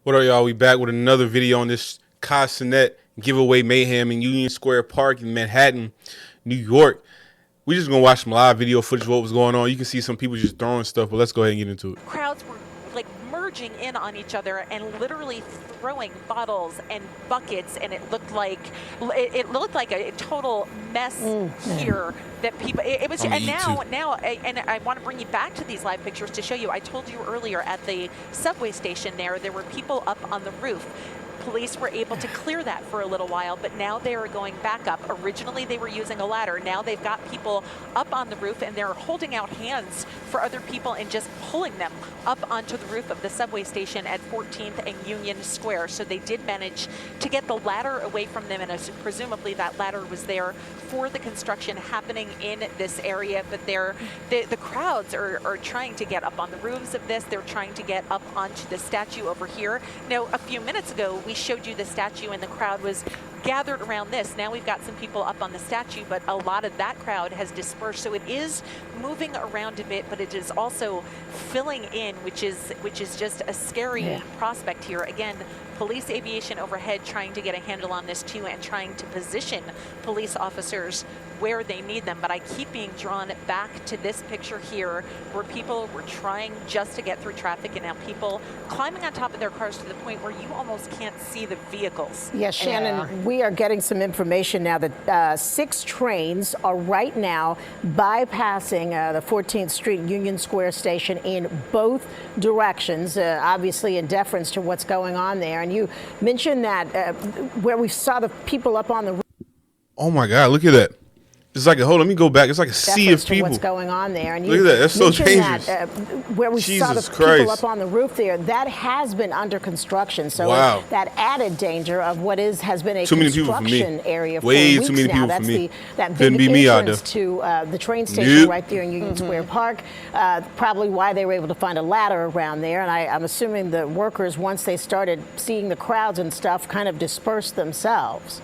What up, y'all? We back with another video on this Castanet giveaway mayhem in Union Square Park in Manhattan, New York. We just gonna watch some live video footage of what was going on. You can see some people just throwing stuff, but let's go ahead and get into it. Crowds were like merging in on each other and literally throwing bottles and buckets, and it looked like a total mess here. That people, it was, and now, and I want to bring you back to these live pictures to show you. I told you earlier at the subway station there were people up on the roof. Police were able to clear that for a little while, but now they are going back up. Originally, they were using a ladder. Now they've got people up on the roof, and they're holding out hands for other people and just pulling them up onto the roof of the subway station at 14th and Union Square. So they did manage to get the ladder away from them, and presumably that ladder was there for the construction happening in this area. But the crowds are trying to get up on the roofs of this. They're trying to get up onto the statue over here. Now, a few minutes ago, we showed you the statue and the crowd was gathered around this. Now we've got some people up on the statue, but a lot of that crowd has dispersed. So it is moving around a bit, but it is also filling in, which is just a scary prospect here. Again, police aviation overhead trying to get a handle on this too, and trying to position police officers where they need them. But I keep being drawn back to this picture here where people were trying just to get through traffic, and now people climbing on top of their cars to the point where you almost can't see the vehicles. Yes, Shannon, we are getting some information now that 6 trains are right now bypassing the 14th Street Union Square station in both directions, obviously in deference to what's going on there. And you mentioned that where we saw the people up on the roof. Oh my God, look at that. It's like let me go back. It's like a sea of people. What's going on there? And look at that. That's so dangerous. That, where we saw the people up on the roof there, that has been under construction. So that added danger of what has been a construction area for weeks too many now. people That's for me. That Couldn't big be me out entrance there. to the train station right there in Union Square Park. Probably why they were able to find a ladder around there. And I'm assuming the workers, once they started seeing the crowds and stuff, kind of dispersed themselves.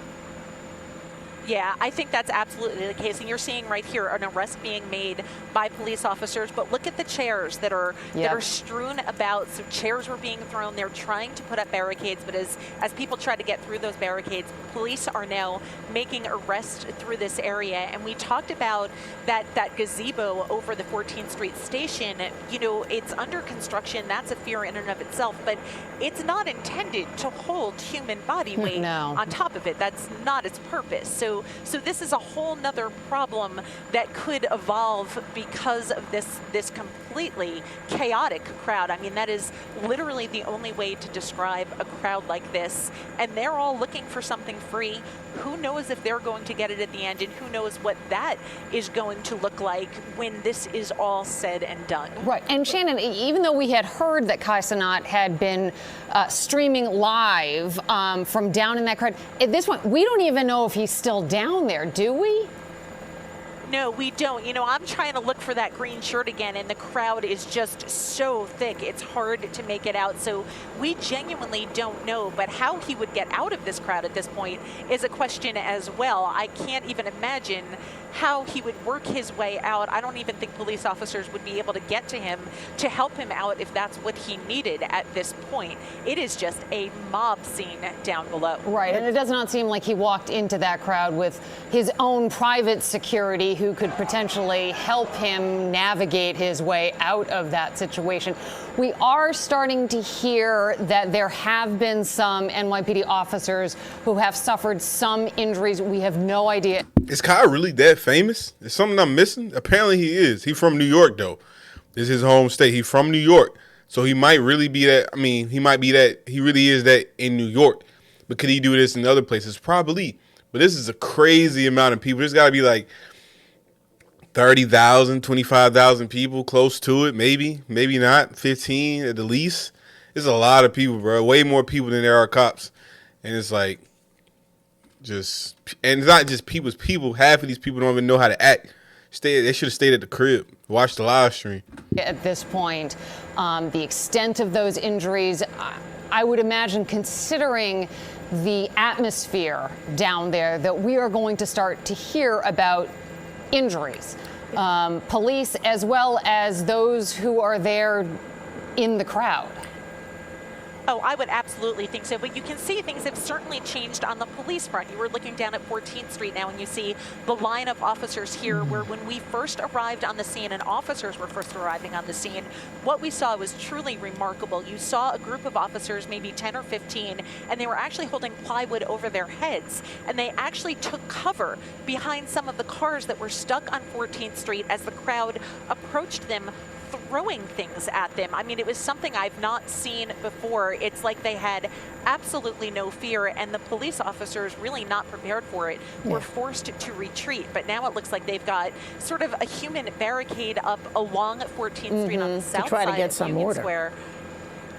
Yeah, I think that's absolutely the case. And you're seeing right here an arrest being made by police officers. But look at the chairs that are strewn about. So chairs were being thrown. They're trying to put up barricades. But as people try to get through those barricades, police are now making arrests through this area. And we talked about that gazebo over the 14th Street station. You know, it's under construction. That's a fear in and of itself. But it's not intended to hold human body weight on top of it. That's not its purpose. So this is a whole nother problem that could evolve because of this completely chaotic crowd. I mean, that is literally the only way to describe a crowd like this. And they're all looking for something free. Who knows if they're going to get it at the end, and who knows what that is going to look like when this is all said and done. Right. And Shannon, even though we had heard that Castanet had been streaming live from down in that crowd, at this point, we don't even know if he's still down there, do we? No, we don't. You know, I'm trying to look for that green shirt again, and the crowd is just so thick. It's hard to make it out. So we genuinely don't know. But how he would get out of this crowd at this point is a question as well. I can't even imagine how he would work his way out. I don't even think police officers would be able to get to him to help him out if that's what he needed at this point. It is just a mob scene down below. Right, and it does not seem like he walked into that crowd with his own private security who could potentially help him navigate his way out of that situation. We are starting to hear that there have been some NYPD officers who have suffered some injuries. We have no idea. Is Kyle really that famous? Is something I'm missing? Apparently he is. He's from New York, though. This is his home state. He's from New York. So he might really be that. I mean, he might be that. He really is that in New York. But could he do this in other places? Probably. But this is a crazy amount of people. There's got to be like 30,000, 25,000 people close to it. Maybe not. 15 at the least. There's a lot of people, bro. Way more people than there are cops. And it's like, and it's not just people. It's people. Half of these people don't even know how to act. They should have stayed at the crib. Watch the live stream. At this point, the extent of those injuries, I would imagine, considering the atmosphere down there, that we are going to start to hear about injuries. Police as well as those who are there in the crowd. Oh, I would absolutely think so. But you can see things have certainly changed on the police front. You were looking down at 14th Street now, and you see the line of officers here, where when we first arrived on the scene and officers were first arriving on the scene, what we saw was truly remarkable. You saw a group of officers, maybe 10 or 15, and they were actually holding plywood over their heads. And they actually took cover behind some of the cars that were stuck on 14th Street as the crowd approached them, throwing things at them. I mean, it was something I've not seen before. It's like they had absolutely no fear, and the police officers, really not prepared for it, were forced to retreat. But now it looks like they've got sort of a human barricade up along 14th Street on the south try to side get of some Union order. Square.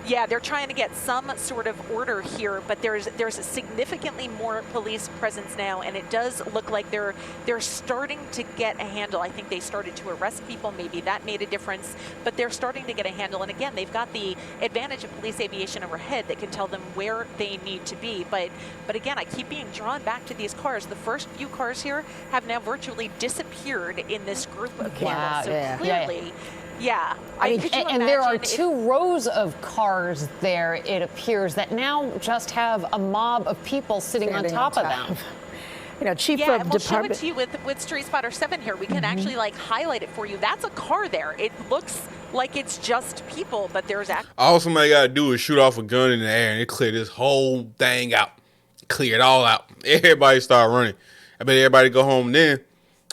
Yeah, they're trying to get some sort of order here, but there's significantly more police presence now, and it does look like they're starting to get a handle. I think they started to arrest people. Maybe that made a difference, but they're starting to get a handle. And again, they've got the advantage of police aviation overhead that can tell them where they need to be. But again, I keep being drawn back to these cars. The first few cars here have now virtually disappeared in this group of people. Wow. So clearly. Yeah, I mean, could you and there are imagine two rows of cars there, it appears, that now just have a mob of people sitting on top of them. You know, Chief Yeah, of and we'll show it Department. to you with Street Spotter 7 here. We can actually like highlight it for you. That's a car there. It looks like it's just people, but there's actually. All somebody got to do is shoot off a gun in the air, and it clear this whole thing out. Clear it all out. Everybody start running. I bet everybody go home then.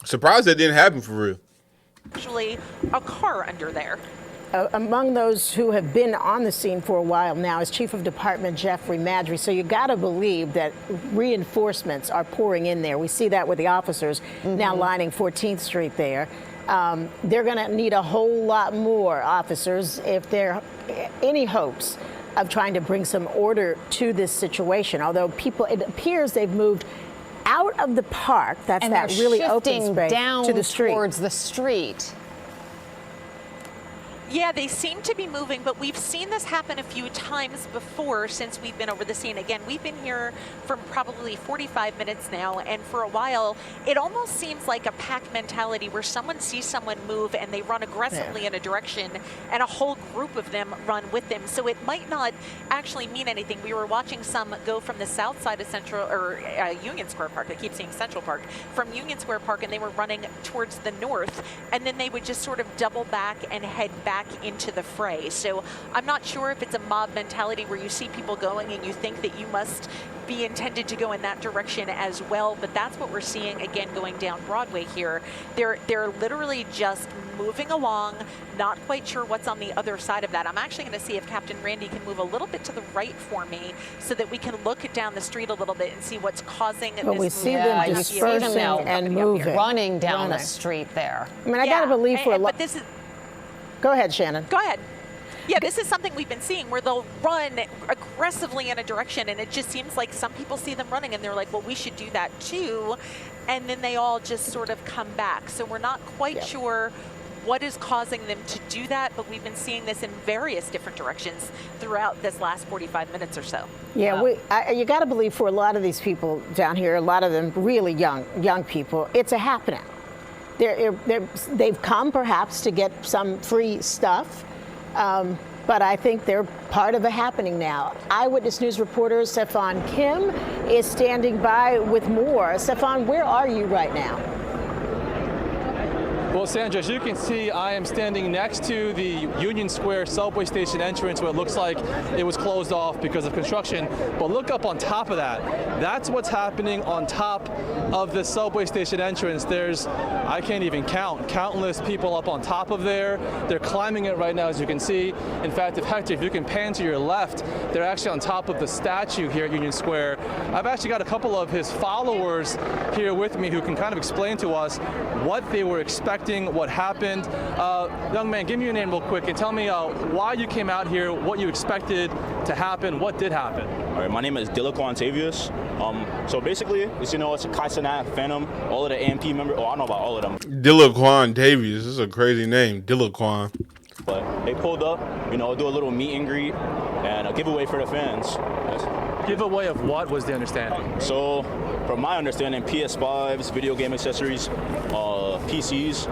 Surprised that didn't happen for real. Actually a car under there. Among those who have been on the scene for a while now is Chief of Department Jeffrey Madry. So you got to believe that reinforcements are pouring in there. We see that with the officers now lining 14th Street there. They're going to need a whole lot more officers if there are any hopes of trying to bring some order to this situation. Although it appears they've moved out of the park, that's And that they're really open shifting space, down to the street. towards the street. Yeah, they seem to be moving, but we've seen this happen a few times before since we've been over the scene. Again, we've been here for probably 45 minutes now, and for a while, it almost seems like a pack mentality where someone sees someone move and they run aggressively in a direction, and a whole group of them run with them. So it might not actually mean anything. We were watching some go from the south side of Union Square Park. I keep saying Central Park. From Union Square Park, and they were running towards the north, and then they would just sort of double back and head back into the fray. So I'm not sure if it's a mob mentality where you see people going and you think that you must be intended to go in that direction as well, but that's what we're seeing again going down Broadway here. They're literally just moving along, not quite sure what's on the other side of that. I'm actually going to see if Captain Randy can move a little bit to the right for me so that we can look down the street a little bit and see what's causing this. We see them I see them dispersing now and moving. running down the street there. I mean, I got to believe for a lot. But this is. Go ahead, Shannon. Go ahead. Yeah, this is something we've been seeing where they'll run aggressively in a direction, and it just seems like some people see them running and they're like, well, we should do that too. And then they all just sort of come back. So we're not quite sure what is causing them to do that, but we've been seeing this in various different directions throughout this last 45 minutes or so. Yeah, you got to believe for a lot of these people down here, a lot of them really young people, it's a happening. They've come perhaps to get some free stuff, but I think they're part of a happening now. Eyewitness News reporter Stefan Kim is standing by with more. Stefan, where are you right now? Well, Sandra, as you can see, I am standing next to the Union Square subway station entrance where it looks like it was closed off because of construction. But look up on top of that. That's what's happening on top of the subway station entrance. There's, I can't even count, countless people up on top of there. They're climbing it right now, as you can see. In fact, if you can pan to your left, they're actually on top of the statue here at Union Square. I've actually got a couple of his followers here with me who can kind of explain to us what they were expecting, what happened. Young man, give me your name real quick and tell me why you came out here, what you expected to happen, what did happen. All right, my name is Dilaquan Tavius. So basically, it's a Kaisanat, Phantom, all of the AMP members. Oh, I don't know about all of them. Dilaquan Davies. This is a crazy name. Dilaquan. But they pulled up, do a little meet and greet and a giveaway for the fans. Giveaway of what was the understanding? So, from my understanding, PS5s, video game accessories, PCs.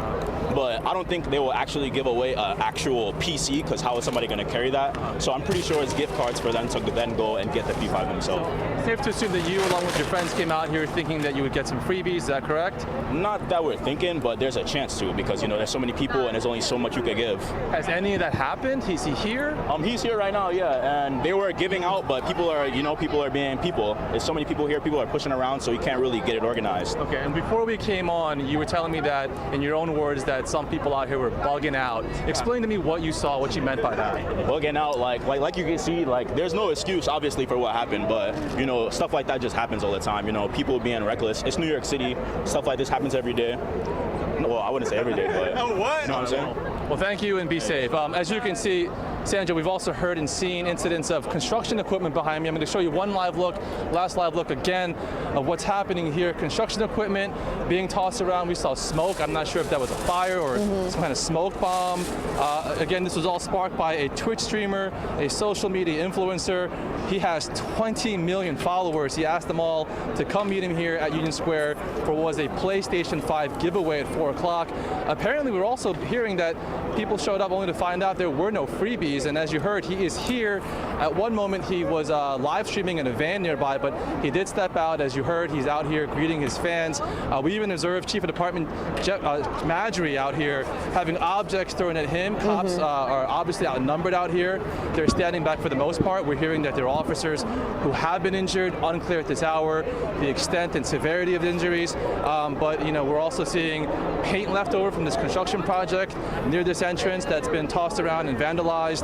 but I don't think they will actually give away an actual PC, because how is somebody going to carry that? So I'm pretty sure it's gift cards for them to then go and get the P5 themselves. So, safe to assume that you, along with your friends, came out here thinking that you would get some freebies. Is that correct? Not that we're thinking, but there's a chance to, because there's so many people and there's only so much you could give. Has any of that happened? Is he here? He's here right now, yeah, and they were giving out, but people are being people. There's so many people here, people are pushing around, so you can't really get it organized. Okay, and before we came on, you were telling me that, in your own words, that some people out here were bugging out. Explain to me what you saw, what you meant by that. Bugging out, like you can see, there's no excuse, obviously, for what happened, but, stuff like that just happens all the time. People being reckless. It's New York City. Stuff like this happens every day. Well, I wouldn't say every day, but you know what I'm saying? Well, thank you and be safe. As you can see, Sandra, we've also heard and seen incidents of construction equipment behind me. I'm going to show you one live look, last live look again of what's happening here. Construction equipment being tossed around. We saw smoke. I'm not sure if that was a fire or some kind of smoke bomb. Again, this was all sparked by a Twitch streamer, a social media influencer. He has 20 million followers. He asked them all to come meet him here at Union Square for what was a PlayStation 5 giveaway at 4 o'clock. Apparently, we're also hearing that people showed up only to find out there were no freebies. And as you heard, he is here. At one moment, he was live streaming in a van nearby, but he did step out. As you heard, he's out here greeting his fans. We even observed Chief of Department Madry out here having objects thrown at him. Cops are obviously outnumbered out here. They're standing back for the most part. We're hearing that there are officers who have been injured, unclear at this hour, the extent and severity of the injuries. But we're also seeing paint left over from this construction project near this entrance that's been tossed around and vandalized.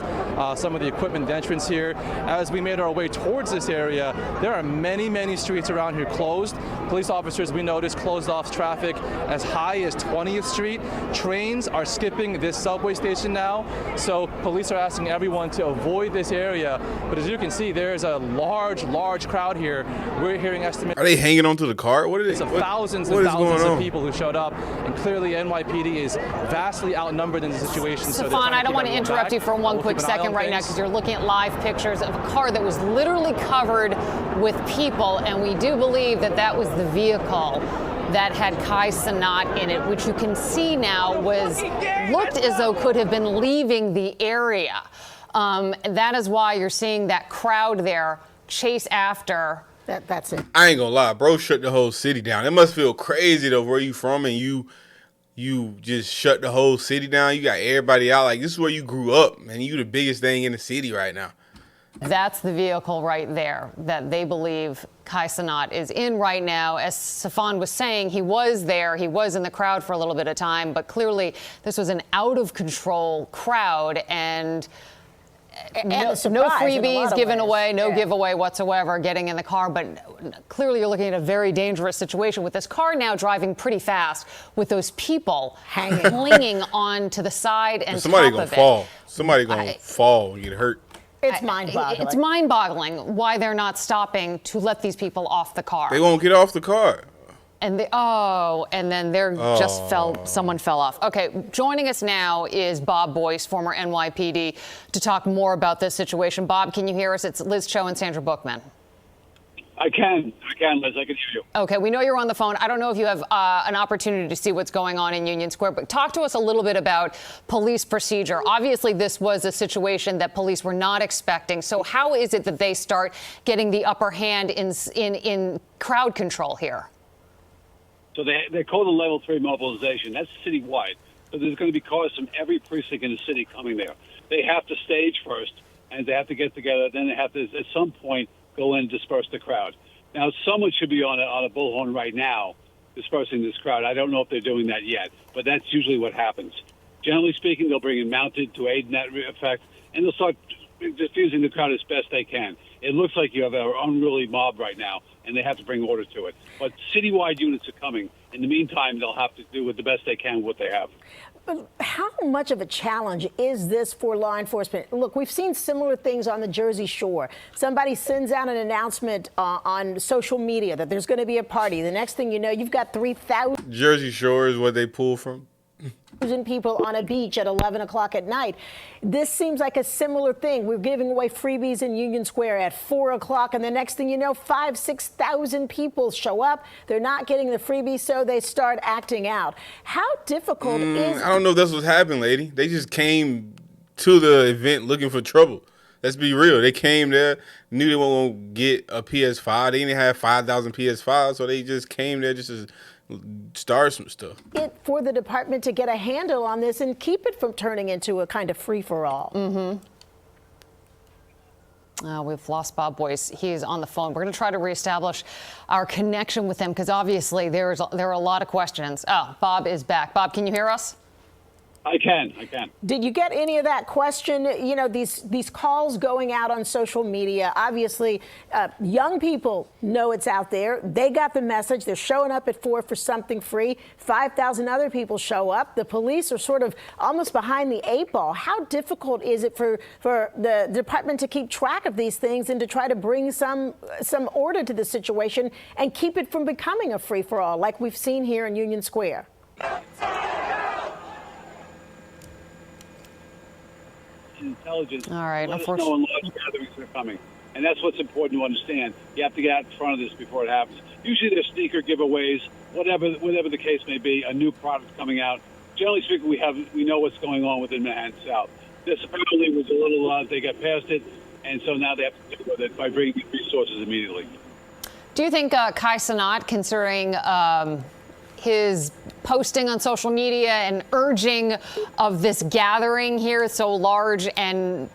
Some of the equipment at the entrance here. As we made our way towards this area, there are many, many streets around here closed. Police officers, we noticed, closed off traffic as high as 20th Street. Trains are skipping this subway station now, so police are asking everyone to avoid this area. But as you can see, there's a large crowd here. We're hearing estimates. Are they hanging onto the car? What are they? Thousands and thousands of people who showed up, and clearly NYPD is vastly outnumbered in the situation. Stefan, I don't want to interrupt you for one quick second right now, because you're looking at live pictures of a car that was literally covered with people, and we do believe that that was the vehicle that had Kai Cenat in it, which you can see now looked as though could have been leaving the area. That is why you're seeing that crowd there chase after. That's it. I ain't gonna lie, bro shut the whole city down. It must feel crazy though, where you from and you just shut the whole city down. You got everybody out. Like, this is where you grew up, man. You the biggest thing in the city right now. That's the vehicle right there that they believe Kai Cenat is in right now. As Stefan was saying, he was there. He was in the crowd for a little bit of time, but clearly this was an out-of-control crowd, and no freebies given away, no giveaway whatsoever, getting in the car. But clearly you're looking at a very dangerous situation with this car now driving pretty fast with those people clinging on to the side and somebody top gonna of fall. it. Somebody gonna fall and get hurt. It's mind-boggling. It's mind-boggling why they're not stopping to let these people off the car. They won't get off the car. And and then someone fell off. Okay, joining us now is Bob Boyce, former NYPD, to talk more about this situation. Bob, can you hear us? It's Liz Cho and Sandra Bookman. I can, Liz. I can hear you. Okay, we know you're on the phone. I don't know if you have an opportunity to see what's going on in Union Square, but talk to us a little bit about police procedure. Obviously, this was a situation that police were not expecting. So how is it that they start getting the upper hand in crowd control here? So they call the level 3 mobilization. That's citywide. So there's going to be cars from every precinct in the city coming there. They have to stage first, and they have to get together. Then they have to, at some point, go in and disperse the crowd. Now, someone should be on a bullhorn right now dispersing this crowd. I don't know if they're doing that yet, but that's usually what happens. Generally speaking, they'll bring it mounted to aid in that effect, and they'll start diffusing the crowd as best they can. It looks like you have an unruly mob right now, and they have to bring order to it. But citywide units are coming. In the meantime, they'll have to do with the best they can with what they have. But how much of a challenge is this for law enforcement? Look, we've seen similar things on the Jersey Shore. Somebody sends out an announcement on social media that there's going to be a party. The next thing you know, you've got 3,000. Jersey Shore is what they pull from. people on a beach at 11 o'clock at night. This seems like a similar thing. We're giving away freebies in Union Square at 4 o'clock, and the next thing you know, 5,000 to 6,000 people show up. They're not getting the freebie, so they start acting out. How difficult is it? I don't know if that's what's happened, lady. They just came to the event looking for trouble. Let's be real. They came there, knew they weren't going to get a PS5. They didn't have 5,000 PS5s, so they just came there just to start some stuff. For the department to get a handle on this and keep it from turning into a kind of free-for-all. We've lost Bob Boyce. He's on the phone. We're going to try to reestablish our connection with him because obviously there are a lot of questions. Oh, Bob is back. Bob, can you hear us? I can. Did you get any of that question? You know, these calls going out on social media, obviously young people know it's out there. They got the message. They're showing up at 4 for something free. 5,000 other people show up. The police are sort of almost behind the 8 ball. How difficult is it for the department to keep track of these things and to try to bring some order to the situation and keep it from becoming a free-for-all like we've seen here in Union Square? Intelligence. All right. Let us know when large gatherings are coming. And that's what's important to understand. You have to get out in front of this before it happens. Usually there's sneaker giveaways, whatever the case may be, a new product coming out. Generally speaking, we know what's going on within Manhattan South. This apparently was a little, they got past it, and so now they have to deal with it by bringing resources immediately. Do you think Kai Cenat, considering his posting on social media and urging of this gathering here so large and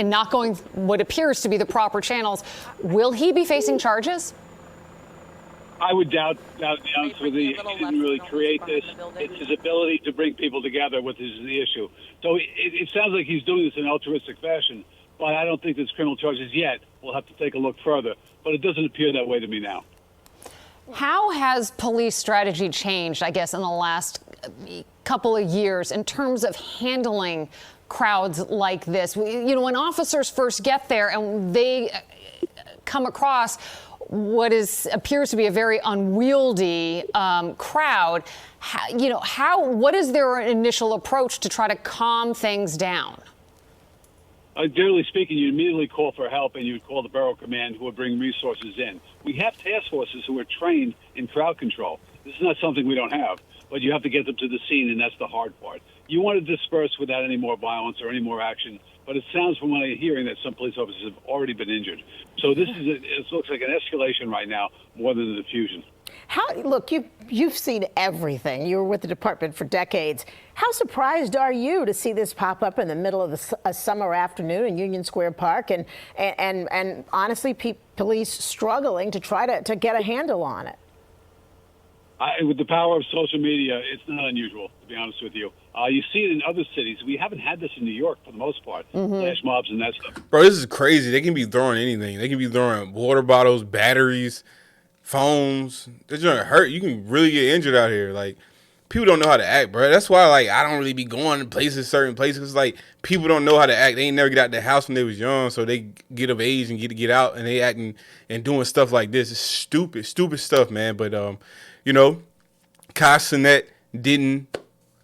not going what appears to be the proper channels, will he be facing charges? I would doubt the answer. He didn't really create this. It's his ability to bring people together, which is the issue. So it sounds like he's doing this in altruistic fashion, but I don't think there's criminal charges yet. We'll have to take a look further, but it doesn't appear that way to me now. How has police strategy changed, I guess, in the last couple of years in terms of handling crowds like this? You know, when officers first get there and they come across what appears to be a very unwieldy crowd, what is their initial approach to try to calm things down? Generally speaking, you immediately call for help and you would call the borough command who would bring resources in. We have task forces who are trained in crowd control. This is not something we don't have, but you have to get them to the scene, and that's the hard part. You want to disperse without any more violence or any more action, but it sounds from what I'm hearing that some police officers have already been injured. So it looks like an escalation right now more than a diffusion. Look, you've seen everything. You were with the department for decades. How surprised are you to see this pop up in the middle of a summer afternoon in Union Square Park and honestly, police struggling to try to get a handle on it? With the power of social media, it's not unusual, to be honest with you. You see it in other cities. We haven't had this in New York for the most part, flash mobs and that stuff. Bro, this is crazy. They can be throwing anything. They can be throwing water bottles, batteries, phones. They're trying to hurt. You can really get injured out here. Like, people don't know how to act, bro. That's why, like, I don't really be going to certain places. Like, people don't know how to act. They ain't never get out the house when they was young, so they get of age and get out, and they acting and doing stuff like this. It's stupid stuff, man. But Kai Cenat didn't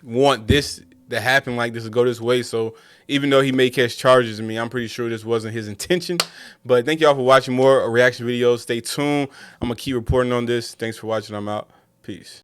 want this to happen like this, to go this way. So even though he may catch charges, I'm pretty sure this wasn't his intention. But thank y'all for watching more reaction videos. Stay tuned. I'm going to keep reporting on this. Thanks for watching. I'm out. Peace.